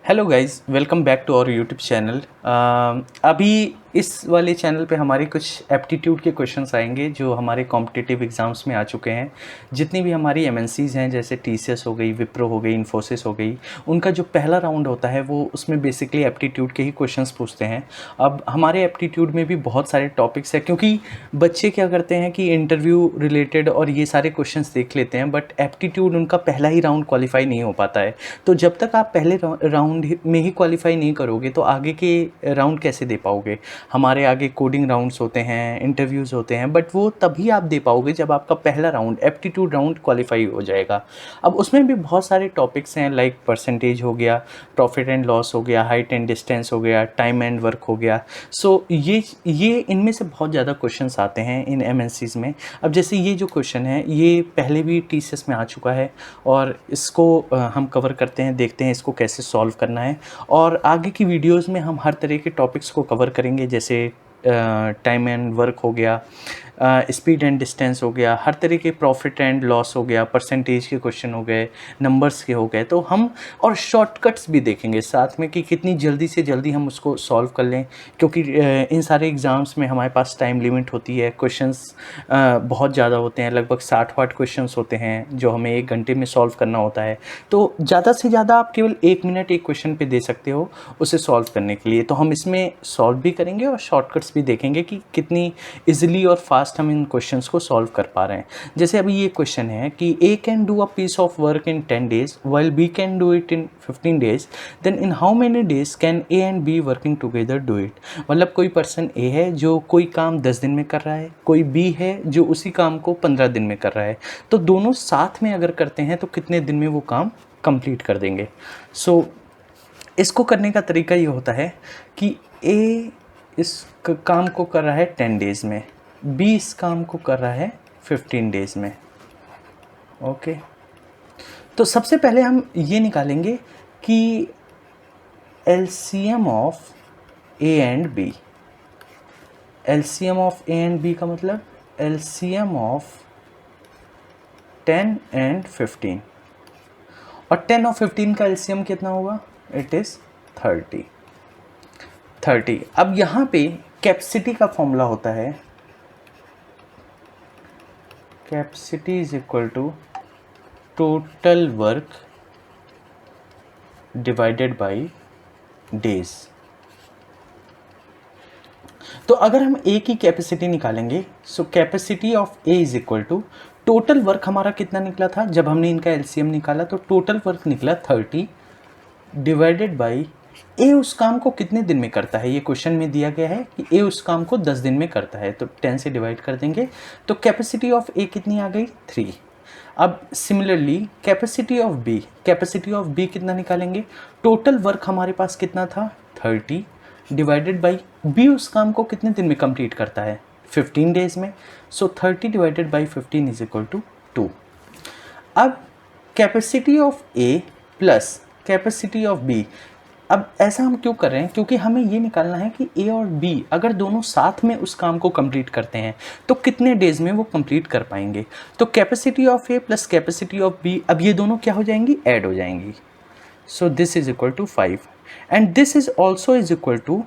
Hello guys, welcome back to our YouTube channel. अभी इस वाले चैनल पे हमारे कुछ एप्टीट्यूड के क्वेश्चंस आएंगे जो हमारे कॉम्पिटिटिव एग्ज़ाम्स में आ चुके हैं। जितनी भी हमारी एमएनसीज़ हैं जैसे टीसीएस हो गई, विप्रो हो गई, इन्फोसिस हो गई, उनका जो पहला राउंड होता है वो उसमें बेसिकली एप्टीट्यूड के ही क्वेश्चंस पूछते हैं। अब हमारे एप्टीट्यूड में भी बहुत सारे टॉपिक्स हैं क्योंकि बच्चे क्या करते हैं कि इंटरव्यू रिलेटेड और ये सारे क्वेश्चंस देख लेते हैं, बट एप्टीट्यूड उनका पहला ही राउंड क्वालिफाई नहीं हो पाता है। तो जब तक आप पहले राउंड में ही क्वालिफाई नहीं करोगे तो आगे के राउंड कैसे दे पाओगे। हमारे आगे कोडिंग राउंड्स होते हैं, इंटरव्यूज़ होते हैं, बट वो तभी आप दे पाओगे जब आपका पहला राउंड एप्टीट्यूड राउंड क्वालिफाई हो जाएगा। अब उसमें भी बहुत सारे टॉपिक्स हैं, लाइक परसेंटेज हो गया, प्रॉफिट एंड लॉस हो गया, हाइट एंड डिस्टेंस हो गया, टाइम एंड वर्क हो गया। सो ये इनमें से बहुत ज़्यादा क्वेश्चंस आते हैं इन एमएनसीज़ में। अब जैसे ये जो क्वेश्चन है ये पहले भी टीसीएस में आ चुका है और इसको हम कवर करते हैं, देखते हैं इसको कैसे सॉल्व करना है। और आगे की वीडियोस में हम हर तरह के टॉपिक्स को कवर करेंगे, जैसे टाइम एंड वर्क हो गया, स्पीड एंड डिस्टेंस हो गया, हर तरह के प्रॉफिट एंड लॉस हो गया, परसेंटेज के क्वेश्चन हो गए, नंबर्स के हो गए। तो हम और शॉर्टकट्स भी देखेंगे साथ में कि कितनी जल्दी से जल्दी हम उसको सॉल्व कर लें, क्योंकि इन सारे एग्ज़ाम्स में हमारे पास टाइम लिमिट होती है। क्वेश्चंस बहुत ज़्यादा होते हैं, लगभग 60-60 क्वेश्चंस होते हैं जो हमें 1 घंटे में सॉल्व करना होता है। तो ज़्यादा से ज़्यादा आप केवल 1 मिनट एक क्वेश्चन पे दे सकते हो उसे सॉल्व करने के लिए। तो हम इसमें सॉल्व भी करेंगे और शॉर्टकट्स भी देखेंगे कि कितनी ईजिली और फास्ट हम इन क्वेश्चंस को सॉल्व कर पा रहे हैं। जैसे अभी ये क्वेश्चन है कि A can do a piece of work in 10 days while B can do it in 15 days, then in how many days can A and B working together do it. मतलब कोई पर्सन ए है जो कोई काम 10 दिन में कर रहा है, कोई बी है जो उसी काम को 15 दिन में कर रहा है। तो दोनों साथ में अगर करते हैं तो कितने दिन में वो काम कंप्लीट कर देंगे। सो इसको करने का तरीका ये होता है कि ए इस काम को कर रहा है 10 डेज़ में, बी इस काम को कर रहा है 15 डेज़ में। ओके, तो सबसे पहले हम ये निकालेंगे कि LCM of A and B. LCM of A and B का मतलब एलसीएम ऑफ 10 and 15, और 10 और 15 का एलसीएम कितना होगा? It is 30। अब यहाँ पे कैपेसिटी का फॉर्मूला होता है, capacity is equal to total work divided by days. तो अगर हम ए की कैपेसिटी निकालेंगे, so capacity of A is equal to total work हमारा कितना निकला था जब हमने इनका एलसीएम निकाला, तो टोटल वर्क निकला 30 डिवाइडेड बाई ए उस काम को कितने दिन में करता है। ये क्वेश्चन में दिया गया है कि ए उस काम को 10 दिन में करता है, तो 10 से डिवाइड कर देंगे तो कैपेसिटी ऑफ ए कितनी आ गई? 3। अब similarly capacity of B, capacity of B कितना निकालेंगे? टोटल वर्क हमारे पास कितना था? 30 डिवाइडेड बाई बी उस काम को कितने दिन में कंप्लीट करता है? 15 डेज में। So 30 divided by 15 is equal to 2। अब capacity of A plus capacity of B, अब ऐसा हम क्यों कर रहे हैं? क्योंकि हमें ये निकालना है कि ए और बी अगर दोनों साथ में उस काम को कंप्लीट करते हैं तो कितने डेज में वो कंप्लीट कर पाएंगे। तो capacity of A plus capacity of B, अब ये दोनों क्या हो जाएंगी? ऐड हो जाएंगी। So this is equal to 5 and this is also is equal to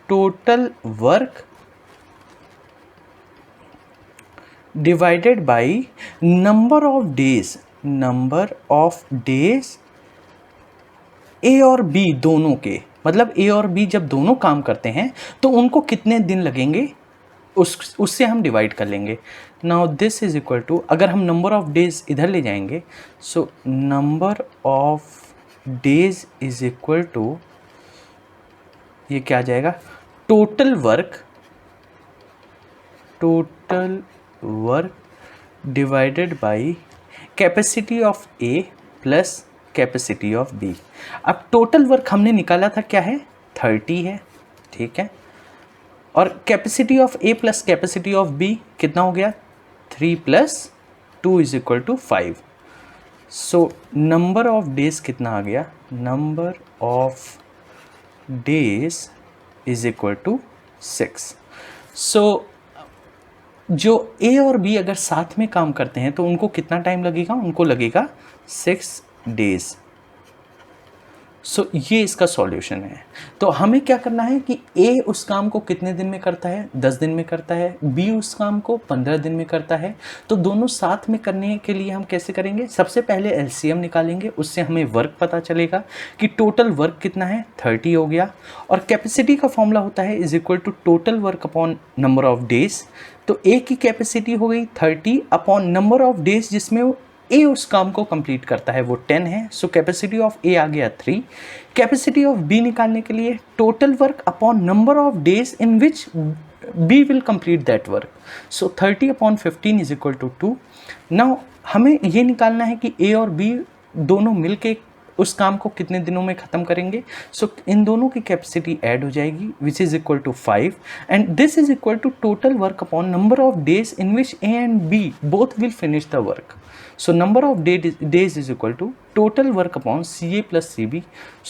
total work divided by number of days. Number of days A और B दोनों के, मतलब ए और बी जब दोनों काम करते हैं तो उनको कितने दिन लगेंगे उससे हम डिवाइड कर लेंगे। Now this is equal to, अगर हम नंबर ऑफ डेज इधर ले जाएंगे, so number of days is equal to, ये क्या आ जाएगा? Total work divided by capacity of A plus capacity of B. अब टोटल वर्क हमने निकाला था क्या है? 30 है, ठीक है। और capacity of A plus capacity of B कितना हो गया? 3 + 2 is equal to 5। So number of days कितना आ गया? Number of days is equal to 6। So जो ए और बी अगर साथ में काम करते हैं तो उनको कितना टाइम लगेगा? उनको लगेगा 6 days। सो ये इसका सॉल्यूशन है। तो हमें क्या करना है कि ए उस काम को कितने दिन में करता है, 10 दिन में करता है, बी उस काम को 15 दिन में करता है। तो दोनों साथ में करने के लिए हम कैसे करेंगे, सबसे पहले एलसीएम निकालेंगे, उससे हमें वर्क पता चलेगा कि टोटल वर्क कितना है, 30 हो गया। और कैपेसिटी का फॉर्मूला होता है is equal to total work upon number of days. तो ए की कैपेसिटी हो गई 30 अपॉन नंबर ऑफ डेज जिसमें वो ए उस काम को कंप्लीट करता है वो 10 है। सो कैपेसिटी ऑफ ए आ गया 3। कैपेसिटी ऑफ बी निकालने के लिए total work upon number of days in which B will complete that work. So 30 upon 15 is equal to 2। Now हमें ये निकालना है कि ए और बी दोनों मिलके उस काम को कितने दिनों में ख़त्म करेंगे। सो इन दोनों की कैपेसिटी ऐड हो जाएगी which is equal to 5 and this is equal to total work upon number of days in which A and B both will finish the work. So number of days is equal to total work upon CA plus CB.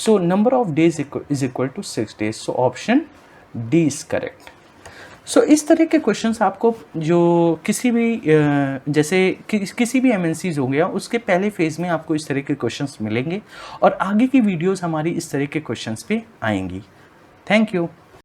So number of days is equal to 6 days. So option D is correct. So इस तरह के questions आपको जो किसी भी जैसे किसी भी MNCs हो गया उसके पहले फेज़ में आपको इस तरह के क्वेश्चंस मिलेंगे और आगे की वीडियोस हमारी इस तरह के क्वेश्चंस पे आएंगी। Thank you.